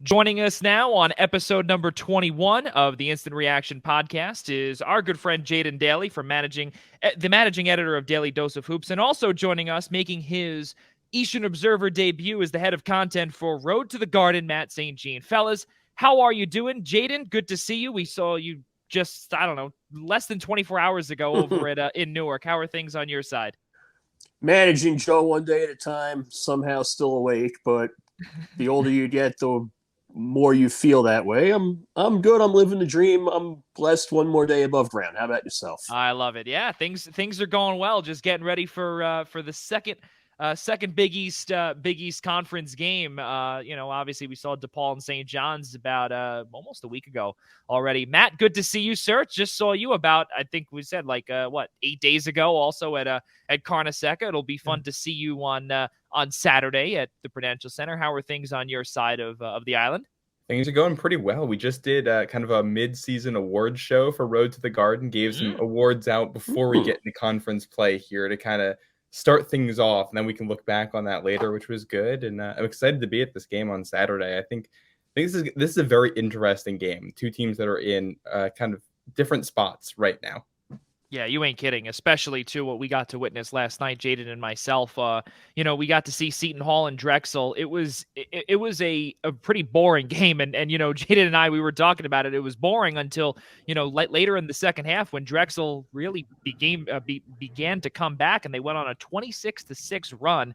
Joining us now on episode number 21 of the Instant Reaction podcast is our good friend Jaden Daly, from the managing editor of Daily Dose of Hoops, and also joining us, making his Eastern Observer debut as the head of content for Road to the Garden, Matt St. Jean. Fellas, how are you doing? Jaden, good to see you. We saw you just, less than 24 hours ago over at in Newark. How are things on your side? Managing Joe one day at a time, somehow still awake, but the older you get, the more you feel that way. I'm good. I'm living the dream. I'm blessed one more day above ground. How about yourself? I love it. Yeah, things are going well. Just getting ready for the second Big East Conference game. Obviously we saw DePaul and St. John's about almost a week ago already. Matt, good to see you, sir. Just saw you about, I think we said 8 days ago, also at Carnesecca. It'll be fun to see you on Saturday at the Prudential Center. How are things on your side of the island? Things are going pretty well. We just did kind of a mid-season awards show for Road to the Garden, gave some awards out before we get into conference play here to kind of start things off, and then we can look back on that later, which was good. And I'm excited to be at this game on Saturday. I think this is a very interesting game. Two teams that are in kind of different spots right now. Yeah, you ain't kidding, especially to what we got to witness last night, Jaden and myself. We got to see Seton Hall and Drexel. It was a pretty boring game, and Jaden and I, we were talking about it. It was boring until later in the second half, when Drexel really began to come back, and they went on a 26-6 run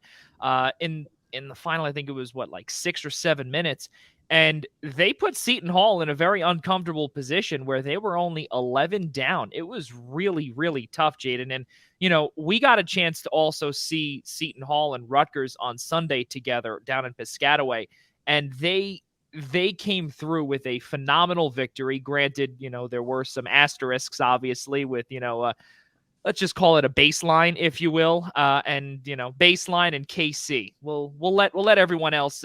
in the final. I think it was 6 or 7 minutes. And they put Seton Hall in a very uncomfortable position where they were only 11 down. It was really, really tough, Jaden. And, we got a chance to also see Seton Hall and Rutgers on Sunday together down in Piscataway. And they came through with a phenomenal victory. Granted, there were some asterisks, obviously, with, let's just call it a baseline, if you will. Baseline and KC. We'll let everyone else,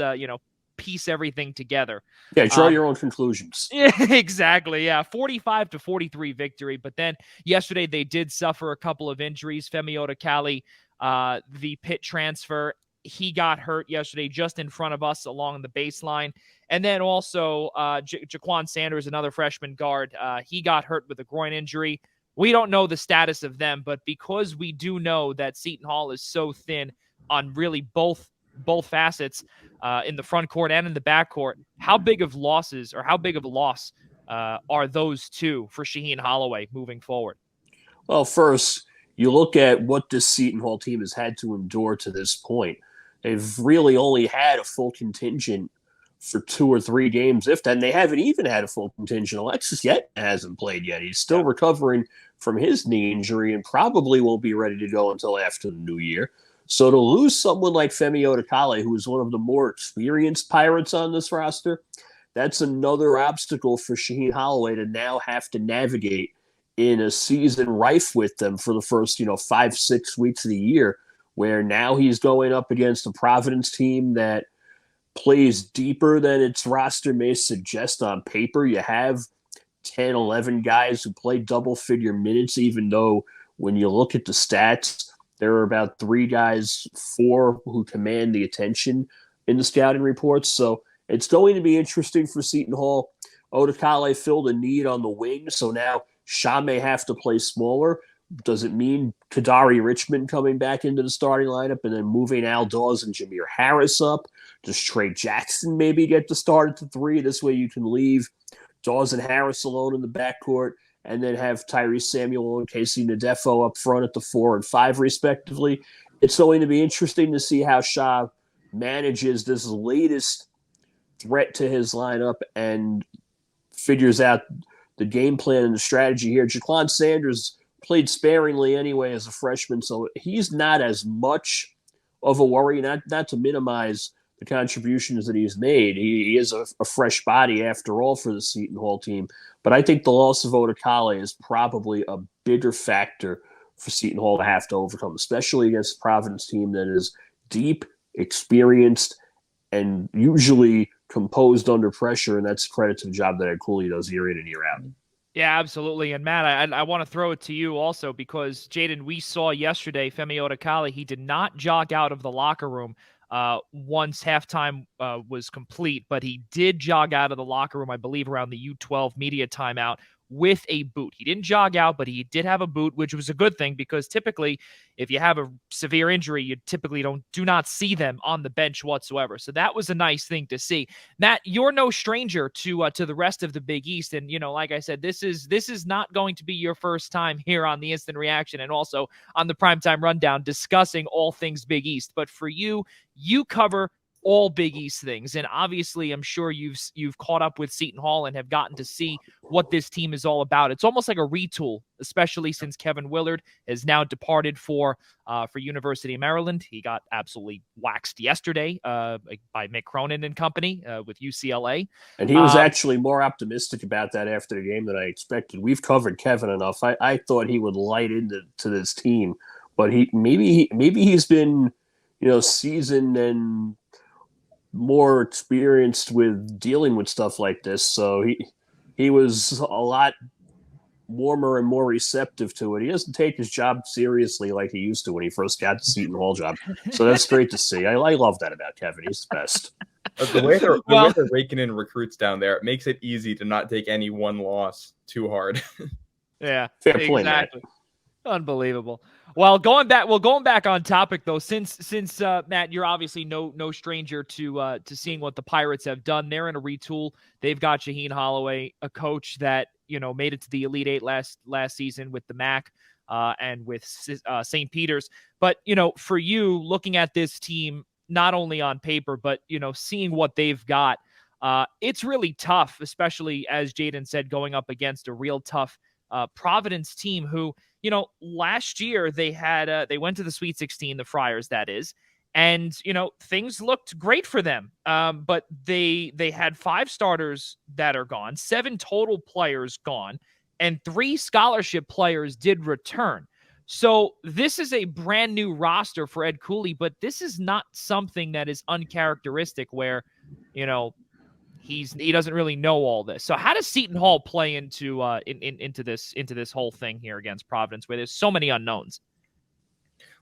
piece everything together. Yeah, draw your own conclusions. Yeah, exactly. Yeah, 45-43 victory. But then yesterday they did suffer a couple of injuries. Femi Odakali, the Pitt transfer, he got hurt yesterday just in front of us along the baseline. And then also Jaquan Sanders, another freshman guard, he got hurt with a groin injury. We don't know the status of them, but because we do know that Seton Hall is so thin on really both facets, in the front court and in the back court, how big of a loss are those two for Shaheen Holloway moving forward? Well, first, you look at what this Seton Hall team has had to endure to this point. They've really only had a full contingent for 2 or 3 games, if then. They haven't even had a full contingent. Alexis yet hasn't played yet. He's still recovering from his knee injury and probably won't be ready to go until after the new year. So to lose someone like Femi Odakale, who is one of the more experienced Pirates on this roster, that's another obstacle for Shaheen Holloway to now have to navigate in a season rife with them for the first, 5-6 weeks of the year, where now he's going up against a Providence team that plays deeper than its roster may suggest on paper. You have 10, 11 guys who play double-figure minutes, even though when you look at the stats, there are about 3 guys, 4 who command the attention in the scouting reports. So it's going to be interesting for Seton Hall. Odakale filled a need on the wing, so now Shah may have to play smaller. Does it mean Kadari Richmond coming back into the starting lineup and then moving Al Dawes and Jameer Harris up? Does Trey Jackson maybe get to start at the 3? This way you can leave Dawes and Harris alone in the backcourt, and then have Tyrese Samuel and Casey Nadefo up front at the 4 and 5, respectively. It's going to be interesting to see how Shah manages this latest threat to his lineup and figures out the game plan and the strategy here. Jaquan Sanders played sparingly anyway as a freshman, so he's not as much of a worry, not to minimize the contributions that he's made. He is a fresh body after all for the Seton Hall team. But I think the loss of Odakale is probably a bigger factor for Seton Hall to have to overcome, especially against a Providence team that is deep, experienced, and usually composed under pressure. And that's credit to the job that Ed Cooley does year in and year out. Yeah, absolutely. And Matt, I want to throw it to you also because, Jaden, we saw yesterday Femi Odakale, he did not jog out of the locker room once halftime was complete, but he did jog out of the locker room, I believe, around the U12 media timeout with a boot. He didn't jog out, but he did have a boot, which was a good thing because typically if you have a severe injury, you typically do not see them on the bench whatsoever. So that was a nice thing to see. Matt, you're no stranger to the rest of the Big East, and like I said, this is not going to be your first time here on the Instant Reaction and also on the Primetime Rundown discussing all things Big East. But for you cover all Big East things, and obviously I'm sure you've caught up with Seton Hall and have gotten to see what this team is all about. It's almost like a retool, especially since Kevin Willard has now departed for University of Maryland. He got absolutely waxed yesterday by Mick Cronin and company with UCLA. And he was actually more optimistic about that after the game than I expected. We've covered Kevin enough. I thought he would light into this team, but maybe he's been seasoned and more experienced with dealing with stuff like this. So he was a lot warmer and more receptive to it. He doesn't take his job seriously like he used to when he first got the Seton Hall job. So that's great to see. I love that about Kevin. He's the best. The way they're raking in recruits down there, it makes it easy to not take any one loss too hard. Yeah, fair point, exactly. Matt. Unbelievable. Well, going back on topic though, since Matt, you're obviously no stranger to seeing what the Pirates have done. They're in a retool. They've got Shaheen Holloway, a coach that made it to the Elite Eight last season with the MAC and with St. Peter's. But for you, looking at this team not only on paper but seeing what they've got, it's really tough, especially as Jaden said, going up against a real tough Providence team who, last year they went to the Sweet 16, the Friars, that is, and, things looked great for them. But they had 5 starters that are gone, 7 total players gone, and 3 scholarship players did return. So this is a brand new roster for Ed Cooley, but this is not something that is uncharacteristic where, he doesn't really know all this. So how does Seton Hall play into this whole thing here against Providence, where there's so many unknowns?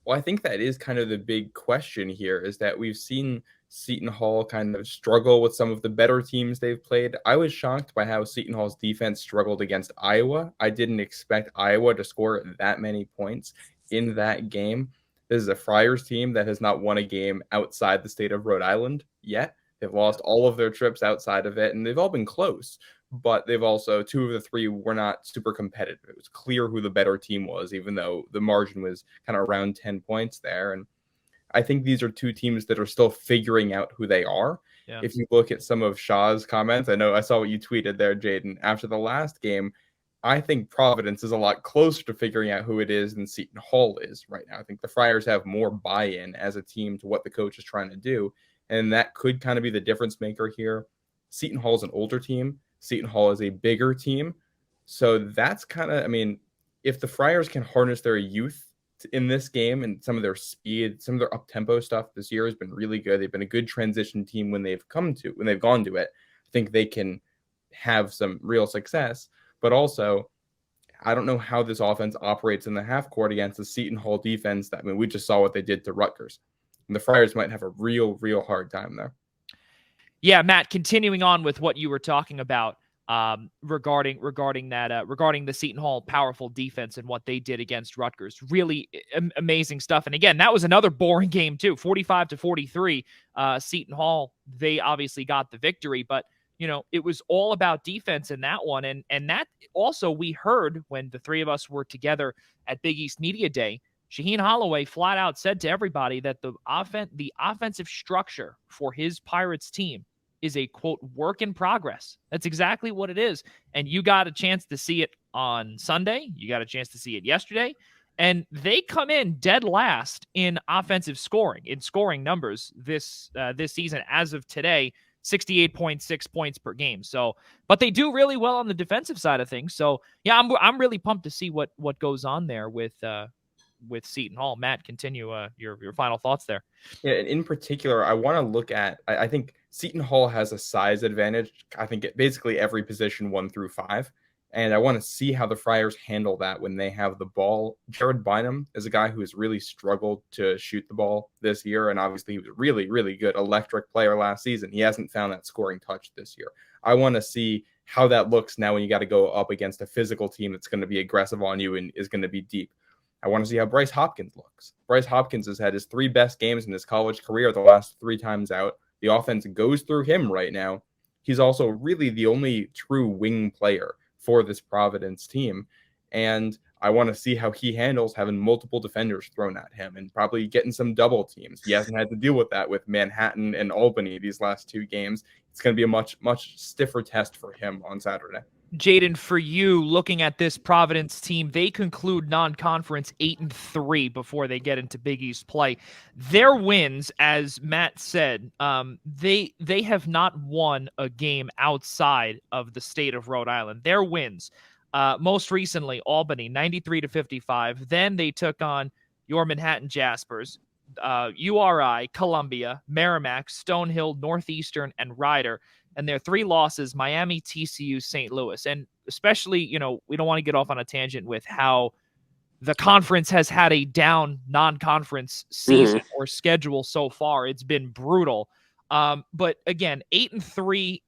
Well, I think that is kind of the big question here, is that we've seen Seton Hall kind of struggle with some of the better teams they've played. I was shocked by how Seton Hall's defense struggled against Iowa. I didn't expect Iowa to score that many points in that game. This is a Friars team that has not won a game outside the state of Rhode Island yet. They've lost all of their trips outside of it, and they've all been close. But they've also, 2 of the 3 were not super competitive. It was clear who the better team was, even though the margin was kind of around 10 points there. And I think these are 2 teams that are still figuring out who they are. Yeah. If you look at some of Shaw's comments, I saw what you tweeted there, Jaden, after the last game. I think Providence is a lot closer to figuring out who it is than Seton Hall is right now. I think the Friars have more buy-in as a team to what the coach is trying to do. And that could kind of be the difference maker here. Seton Hall is an older team. Seton Hall is a bigger team. So that's kind of, if the Friars can harness their youth in this game and some of their speed, some of their up-tempo stuff this year has been really good. They've been a good transition team when they've gone to it. I think they can have some real success. But also, I don't know how this offense operates in the half court against the Seton Hall defense. We just saw what they did to Rutgers. And the Friars might have a real hard time there. Yeah, Matt, continuing on with what you were talking about regarding the Seton Hall powerful defense and what they did against Rutgers. Really amazing stuff. And again, that was another boring game too. 45-43. Seton Hall, they obviously got the victory, but it was all about defense in that one. And that also we heard when the 3 of us were together at Big East Media Day. Shaheen Holloway flat out said to everybody that the offensive structure for his Pirates team is a, quote, work in progress. That's exactly what it is. And you got a chance to see it on Sunday. You got a chance to see it yesterday. And they come in dead last in offensive scoring, in scoring numbers this season as of today, 68.6 points per game. So, but they do really well on the defensive side of things. So, yeah, I'm really pumped to see what goes on there with Seton Hall. Matt, continue your final thoughts there. Yeah, and in particular, I want to look at, I think Seton Hall has a size advantage. I think at basically every position 1 through 5. And I want to see how the Friars handle that when they have the ball. Jared Bynum is a guy who has really struggled to shoot the ball this year. And obviously he was a really, really good electric player last season. He hasn't found that scoring touch this year. I want to see how that looks now when you got to go up against a physical team that's going to be aggressive on you and is going to be deep. I want to see how Bryce Hopkins looks. Bryce Hopkins has had his 3 best games in his college career the last 3 times out. The offense goes through him right now. He's also really the only true wing player for this Providence team. And I want to see how he handles having multiple defenders thrown at him and probably getting some double teams. He hasn't had to deal with that with Manhattan and Albany these last 2 games. It's going to be a much, much stiffer test for him on Saturday. Jaden, for you, looking at this Providence team, they conclude non-conference 8-3 before they get into Big East play. Their wins, as Matt said, they have not won a game outside of the state of Rhode Island. Their wins, most recently, Albany, 93-55. Then they took on your Manhattan Jaspers, URI, Columbia, Merrimack, Stonehill, Northeastern, and Rider. And their 3 losses, Miami, TCU, St. Louis. And especially, we don't want to get off on a tangent with how the conference has had a down non-conference season or schedule so far. It's been brutal. But again, 8-3,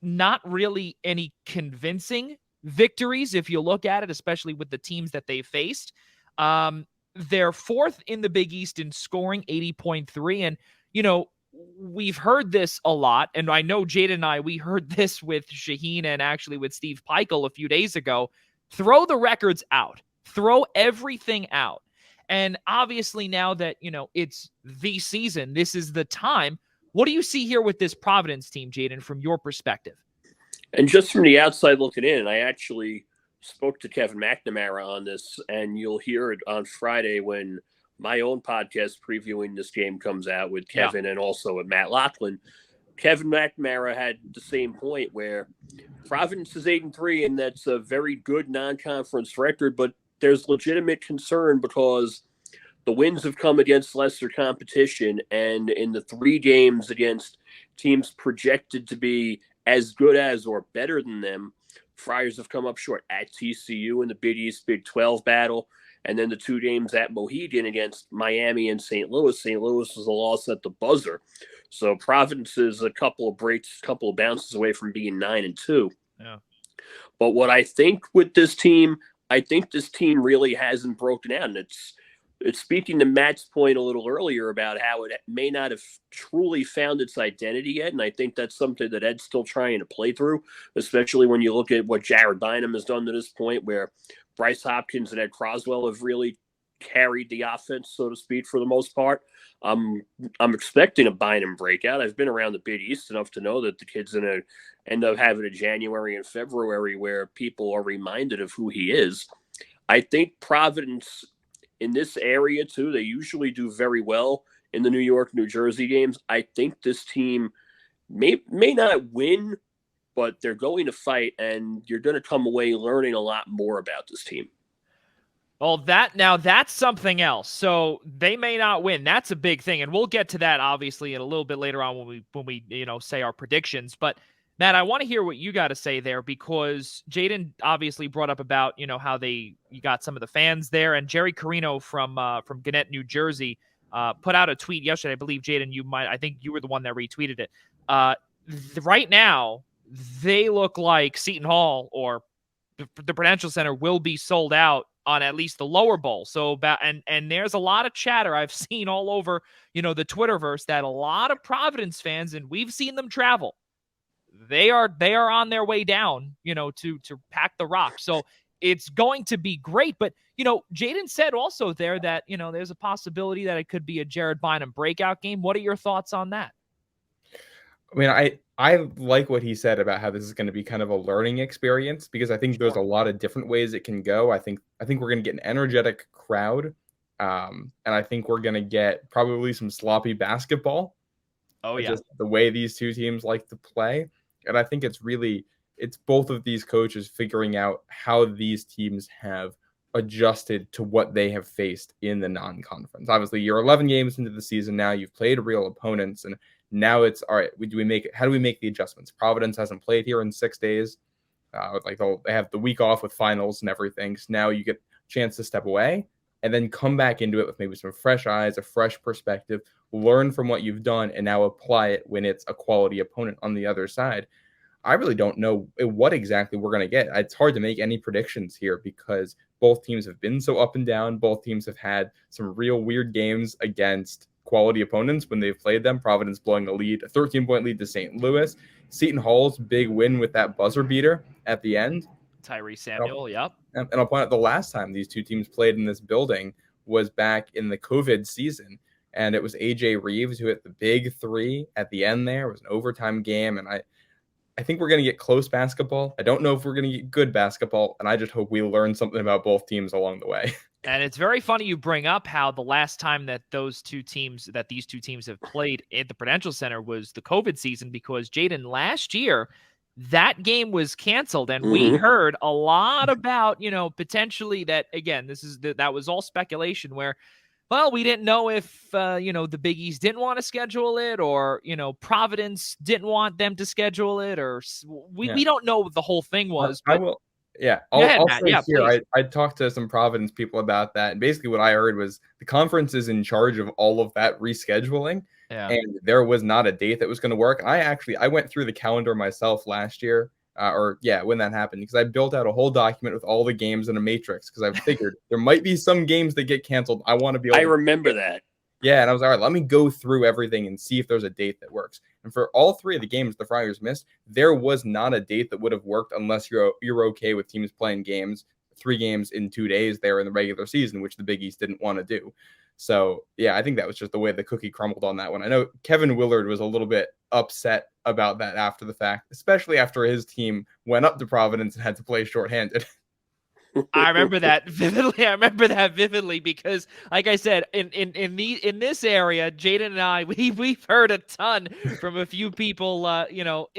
not really any convincing victories if you look at it, especially with the teams that they faced. They're 4th in the Big East in scoring, 80.3. And, we've heard this a lot, and I know Jaden and I, we heard this with Shaheen and actually with Steve Peichel a few days ago. Throw the records out. Throw everything out. And obviously now that, it's the season, this is the time. What do you see here with this Providence team, Jaden, from your perspective? And just from the outside looking in, I actually spoke to Kevin McNamara on this, and you'll hear it on Friday when my own podcast previewing this game comes out with Kevin and also with Matt Lachlan. Kevin McNamara had the same point where Providence is 8-3, and that's a very good non-conference record, but there's legitimate concern because the wins have come against lesser competition, and in the 3 games against teams projected to be as good as or better than them, Friars have come up short at TCU in the Big East Big 12 battle. And then the 2 games at Mohegan against Miami and St. Louis. St. Louis was a loss at the buzzer. So Providence is a couple of breaks, couple of bounces away from being 9-2. Yeah. But what I think with this team, I think this team really hasn't broken out. And it's speaking to Matt's point a little earlier about how it may not have truly found its identity yet. And I think that's something that Ed's still trying to play through, especially when you look at what Jared Bynum has done to this point, where Bryce Hopkins and Ed Croswell have really carried the offense, so to speak, for the most part. I'm expecting a Bynum breakout. I've been around the Big East enough to know that the kid's going to end up having a January and February where people are reminded of who he is. I think Providence in this area, too, they usually do very well in the New York, New Jersey games. I think this team may not win, but they're going to fight, and you're going to come away learning a lot more about this team. Well, that's something else. So they may not win. That's a big thing, and we'll get to that obviously in a little bit later on when we say our predictions. But Matt, I want to hear what you got to say there, because Jaden obviously brought up about how you got some of the fans there, and Jerry Carino from Gannett, New Jersey, put out a tweet yesterday. I believe Jaden, I think you were the one that retweeted it. Right now, they look like Seton Hall or the Prudential Center will be sold out on at least the lower bowl. So and there's a lot of chatter I've seen all over, the Twitterverse, that a lot of Providence fans, and we've seen them travel, they are on their way down, to pack the rock. So it's going to be great. But, Jaden said also there that, there's a possibility that it could be a Jared Bynum breakout game. What are your thoughts on that? I mean, I like what he said about how this is going to be kind of a learning experience, because I think there's a lot of different ways it can go. I think we're going to get an energetic crowd, and I think we're going to get probably some sloppy basketball. Oh, yeah. Just the way these two teams like to play. And I think it's both of these coaches figuring out how these teams have adjusted to what they have faced in the non-conference. Obviously, you're 11 games into the season now. You've played real opponents, and now it's all right. How do we make the adjustments? Providence hasn't played here in 6 days. Like they have the week off with finals and everything. So now you get a chance to step away and then come back into it with maybe some fresh eyes, a fresh perspective, learn from what you've done, and now apply it when it's a quality opponent on the other side. I really don't know what exactly we're going to get. It's hard to make any predictions here because both teams have been so up and down. Both teams have had some real weird games against quality opponents when they've played them. Providence blowing a 13-point lead to St. Louis. Seton Hall's big win with that buzzer beater at the end. Tyree Samuel, yep. And I'll point out the last time these two teams played in this building was back in the COVID season. And it was AJ Reeves who hit the big three at the end there. It was an overtime game. And I think we're going to get close basketball. I don't know if we're going to get good basketball. And I just hope we learn something about both teams along the way. And it's very funny you bring up how the last time that these two teams have played at the Prudential Center was the COVID season, because Jaden, last year, that game was canceled. And we heard a lot about, potentially that, again, that was all speculation where, well, we didn't know if, the Big East didn't want to schedule it, or, Providence didn't want them to schedule it, or we don't know what the whole thing was. I will. Yeah, I talked to some Providence people about that, and basically what I heard was the conference is in charge of all of that rescheduling, and there was not a date that was going to work. And I went through the calendar myself last year, when that happened, because I built out a whole document with all the games in a matrix, because I figured there might be some games that get canceled. I want to be able I remember that. Yeah, and I was all right, let me go through everything and see if there's a date that works. And for all three of the games the Friars missed, there was not a date that would have worked unless you're okay with teams playing 3 games in 2 days there in the regular season, which the Big East didn't want to do. So, yeah, I think that was just the way the cookie crumbled on that one. I know Kevin Willard was a little bit upset about that after the fact, especially after his team went up to Providence and had to play shorthanded. I remember that vividly because, like I said, in this area, Jaden and I, we've heard a ton from a few people,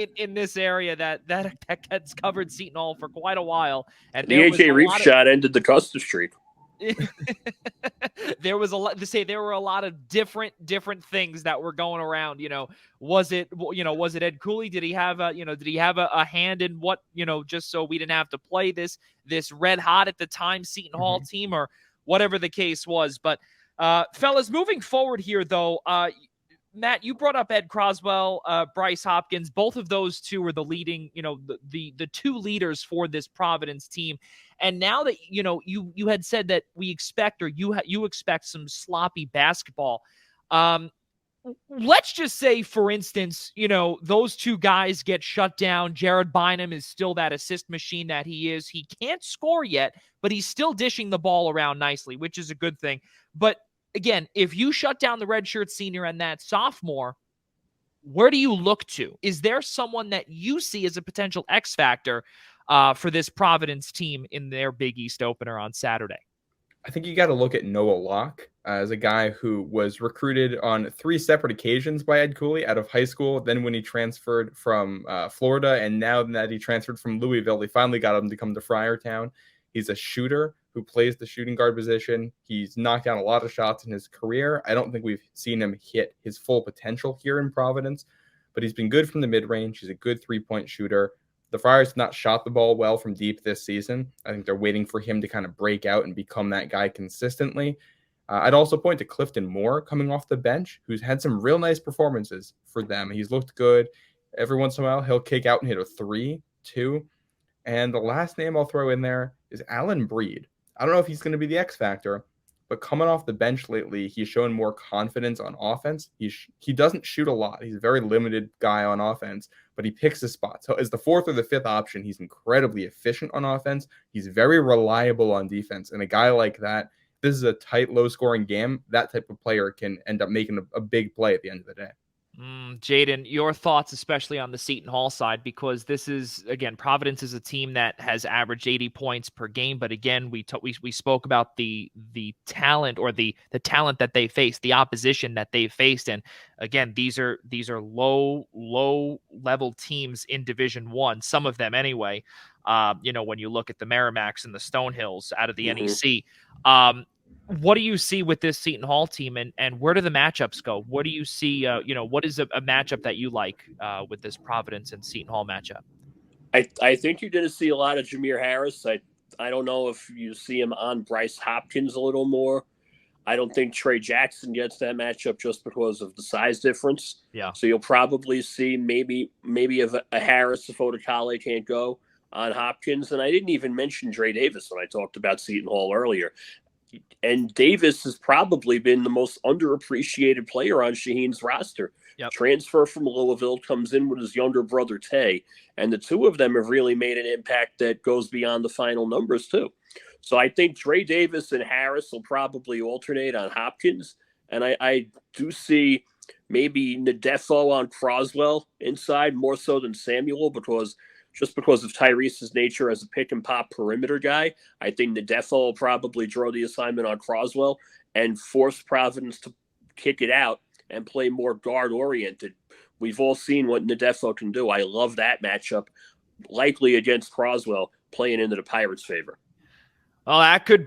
in this area that's covered Seton Hall for quite a while. And the AJ Reeves shot ended the Custis streak. There was a lot to say. There were a lot of different things that were going around. Was it Ed Cooley? Did he have a hand in what, just so we didn't have to play this red hot at the time Seton Hall team, or whatever the case was? But fellas, moving forward here though, Matt, you brought up Ed Croswell, Bryce Hopkins. Both of those two are the leading, the two leaders for this Providence team. And now that, you had said that we expect, or you expect some sloppy basketball. Let's just say, for instance, those two guys get shut down. Jared Bynum is still that assist machine that he is. He can't score yet, but he's still dishing the ball around nicely, which is a good thing. But again, if you shut down the redshirt senior and that sophomore, where do you look to? Is there someone that you see as a potential X factor for this Providence team in their Big East opener on Saturday? I think you got to look at Noah Locke as a guy who was recruited on 3 separate occasions by Ed Cooley out of high school. Then when he transferred from Florida, and now that he transferred from Louisville, they finally got him to come to Friartown. He's a shooter who plays the shooting guard position. He's knocked down a lot of shots in his career. I don't think we've seen him hit his full potential here in Providence, but he's been good from the mid-range. He's a good 3-point shooter. The Friars have not shot the ball well from deep this season. I think they're waiting for him to kind of break out and become that guy consistently. I'd also point to Clifton Moore coming off the bench, who's had some real nice performances for them. He's looked good. Every once in a while, he'll kick out and hit a 3, 2. And the last name I'll throw in there is Alan Breed. I don't know if he's going to be the X factor, but coming off the bench lately, he's shown more confidence on offense. He doesn't shoot a lot. He's a very limited guy on offense, but he picks his spots. So as the 4th or the 5th option, he's incredibly efficient on offense. He's very reliable on defense. And a guy like that, this is a tight, low-scoring game. That type of player can end up making a big play at the end of the day. Jaden, your thoughts, especially on the Seton Hall side, because this is, again, Providence is a team that has averaged 80 points per game. But again, we spoke about the talent, or the talent that they faced, the opposition that they faced. And again, these are low level teams in Division I, some of them anyway. When you look at the Merrimacks and the Stonehills out of the NEC, what do you see with this Seton Hall team, and where do the matchups go? What do you see? What is a matchup that you like with this Providence and Seton Hall matchup? I think you're going to see a lot of Jameer Harris. I don't know if you see him on Bryce Hopkins a little more. I don't think Trey Jackson gets that matchup just because of the size difference. Yeah. So you'll probably see maybe if a Harris, if Odekale can't go, on Hopkins. And I didn't even mention Dre Davis when I talked about Seton Hall earlier. And Davis has probably been the most underappreciated player on Shaheen's roster. Yep. Transfer from Louisville, comes in with his younger brother Tay, and the two of them have really made an impact that goes beyond the final numbers too. So I think Dre Davis and Harris will probably alternate on Hopkins, and I do see maybe Nadefo on Croswell inside more so than Samuel because of Tyrese's nature as a pick and pop perimeter guy. I think Nadefo will probably draw the assignment on Croswell and force Providence to kick it out and play more guard oriented. We've all seen what Nadefo can do. I love that matchup, likely against Croswell, playing into the Pirates' favor. Well, that could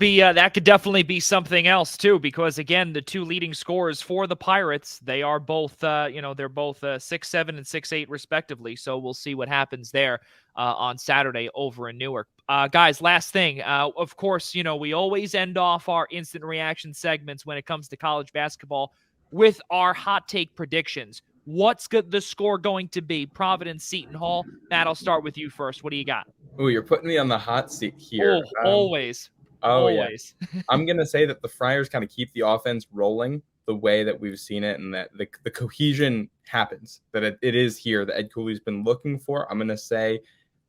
definitely be something else too, because again, the two leading scorers for the Pirates, they are both, they're both 6'7" and 6'8" respectively. So we'll see what happens there on Saturday over in Newark. Guys, last thing, of course, we always end off our instant reaction segments when it comes to college basketball with our hot take predictions. What's the score going to be? Providence, Seton Hall. Matt, I'll start with you first. What do you got? Oh, you're putting me on the hot seat here. Always. Always. Yeah. I'm going to say that the Friars kind of keep the offense rolling the way that we've seen it, and that the cohesion happens, that it is here that Ed Cooley's been looking for. I'm going to say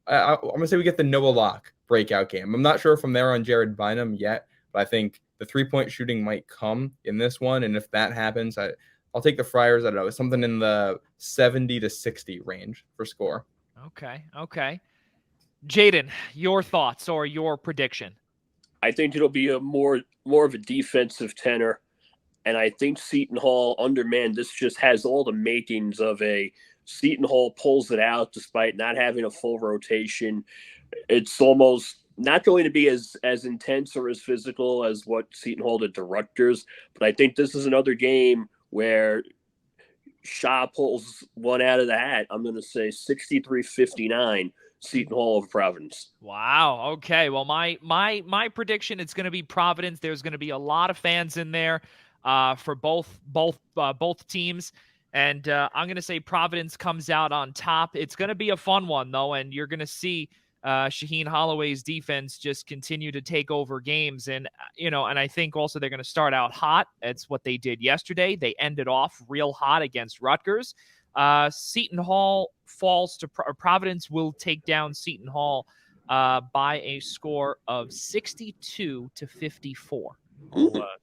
we get the Noah Locke breakout game. I'm not sure if I'm there on Jared Bynum yet, but I think the three-point shooting might come in this one, and if that happens, I'll take the Friars. I don't know, something in the 70 to 60 range for score. Okay. Jaden, your thoughts or your prediction? I think it'll be a more of a defensive tenor, and I think Seton Hall undermanned. This just has all the makings of a Seton Hall pulls it out despite not having a full rotation. It's almost not going to be as intense or as physical as what Seton Hall did to Rutgers, but I think this is another game where Shaw pulls one out of the hat. I'm going to say 63-59. Seton Hall of Providence. Wow. Okay. Well, my prediction, it's going to be Providence. There's going to be a lot of fans in there for both teams, and I'm going to say Providence comes out on top. It's going to be a fun one though, and you're going to see Shaheen Holloway's defense just continue to take over games, and and I think also they're going to start out hot. It's what they did yesterday. They ended off real hot against Rutgers. Seton Hall falls to Providence will take down Seton Hall by a score of 62-54.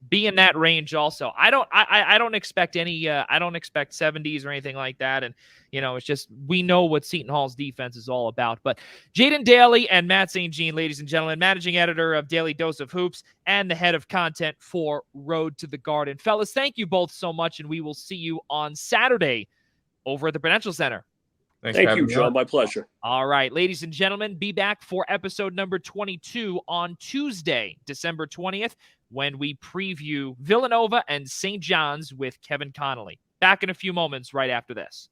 Be in that range also. I don't expect any I don't expect 70s or anything like that, and it's just we know what Seton Hall's defense is all about. But Jaden Daly and Matt St. Jean, ladies and gentlemen, managing editor of Daily Dose of Hoops and the head of content for Road to the Garden. Fellas, thank you both so much, and we will see you on Saturday over at the Prudential Center. Thank you, John. My pleasure. All right, ladies and gentlemen, be back for episode number 22 on Tuesday, December 20th, when we preview Villanova and St. John's with Kevin Connolly. Back in a few moments right after this.